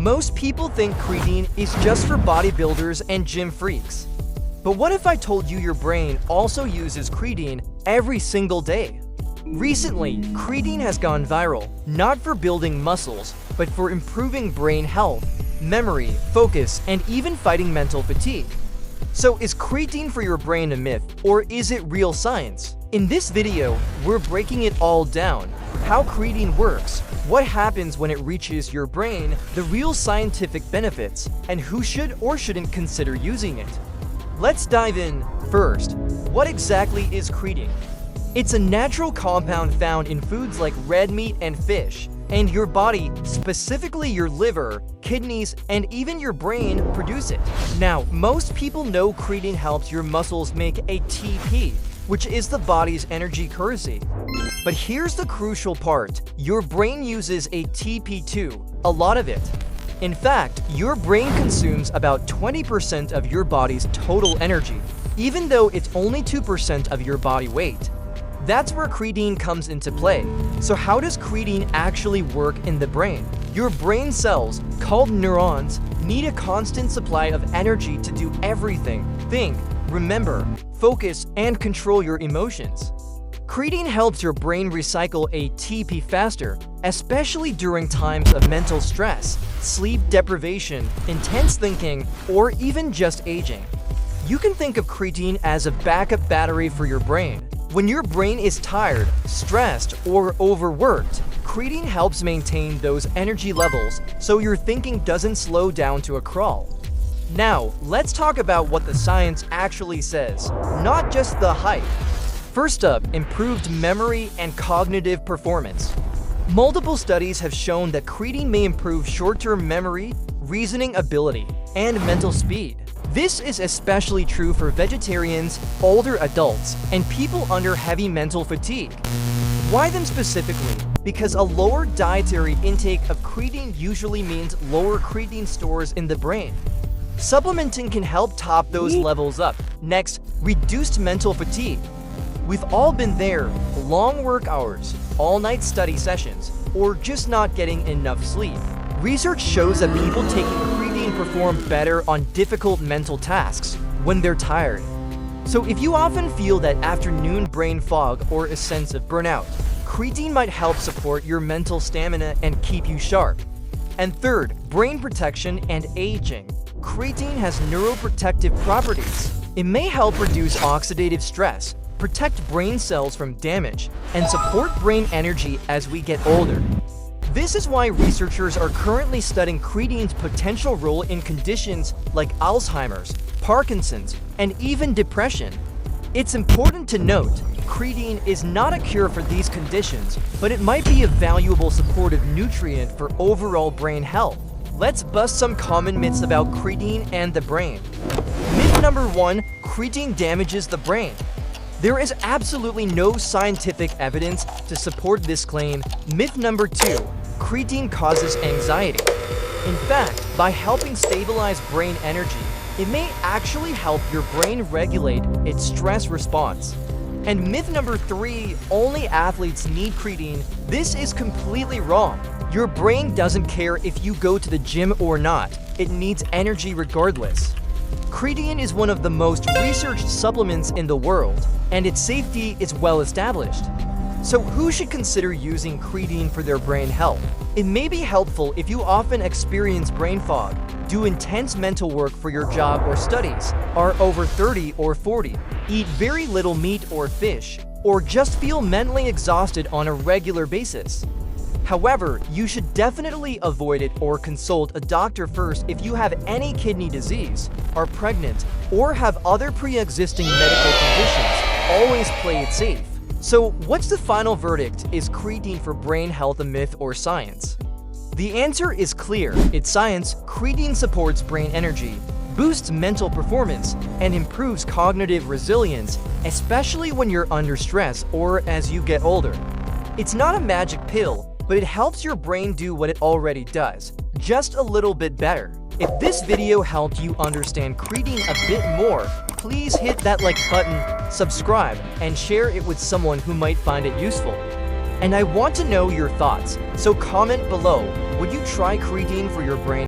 Most people think creatine is just for bodybuilders and gym freaks. But what if I told you your brain also uses creatine every single day? Recently, creatine has gone viral, not for building muscles, but for improving brain health, memory, focus, and even fighting mental fatigue. So is creatine for your brain a myth, or is it real science? In this video, we're breaking it all down. How creatine works, what happens when it reaches your brain, the real scientific benefits, and who should or shouldn't consider using it. Let's dive in. First, what exactly is creatine? It's a natural compound found in foods like red meat and fish, and your body, specifically your liver, kidneys, and even your brain, produce it. Now, most people know creatine helps your muscles make ATP, which is the body's energy currency. But here's the crucial part. Your brain uses ATP too, a lot of it. In fact, your brain consumes about 20% of your body's total energy, even though it's only 2% of your body weight. That's where creatine comes into play. So how does creatine actually work in the brain? Your brain cells, called neurons, need a constant supply of energy to do everything. Think, remember, focus, and control your emotions. Creatine helps your brain recycle ATP faster, especially during times of mental stress, sleep deprivation, intense thinking, or even just aging. You can think of creatine as a backup battery for your brain. When your brain is tired, stressed, or overworked, creatine helps maintain those energy levels so your thinking doesn't slow down to a crawl. Now, let's talk about what the science actually says, not just the hype. First up, improved memory and cognitive performance. Multiple studies have shown that creatine may improve short-term memory, reasoning ability, and mental speed. This is especially true for vegetarians, older adults, and people under heavy mental fatigue. Why them specifically? Because a lower dietary intake of creatine usually means lower creatine stores in the brain. Supplementing can help top those levels up. Next, reduced mental fatigue. We've all been there, long work hours, all-night study sessions, or just not getting enough sleep. Research shows that people taking creatine perform better on difficult mental tasks when they're tired. So if you often feel that afternoon brain fog or a sense of burnout, creatine might help support your mental stamina and keep you sharp. And third, brain protection and aging. Creatine has neuroprotective properties. It may help reduce oxidative stress, protect brain cells from damage, and support brain energy as we get older. This is why researchers are currently studying creatine's potential role in conditions like Alzheimer's, Parkinson's, and even depression. It's important to note, creatine is not a cure for these conditions, but it might be a valuable supportive nutrient for overall brain health. Let's bust some common myths about creatine and the brain. Myth number 1, creatine damages the brain. There is absolutely no scientific evidence to support this claim. Myth number 2, creatine causes anxiety. In fact, by helping stabilize brain energy, it may actually help your brain regulate its stress response. And myth number 3, only athletes need creatine. This is completely wrong. Your brain doesn't care if you go to the gym or not. It needs energy regardless. Creatine is one of the most researched supplements in the world, and its safety is well established. So who should consider using creatine for their brain health? It may be helpful if you often experience brain fog, do intense mental work for your job or studies, are over 30 or 40, eat very little meat or fish, or just feel mentally exhausted on a regular basis. However, you should definitely avoid it or consult a doctor first if you have any kidney disease, are pregnant, or have other pre-existing medical conditions. Always play it safe. So, what's the final verdict? Is creatine for brain health a myth or science? The answer is clear. It's science. Creatine supports brain energy, boosts mental performance, and improves cognitive resilience, especially when you're under stress or as you get older. It's not a magic pill, but it helps your brain do what it already does, just a little bit better. If this video helped you understand creatine a bit more, please hit that like button, subscribe, and share it with someone who might find it useful. And I want to know your thoughts, so comment below. Would you try creatine for your brain?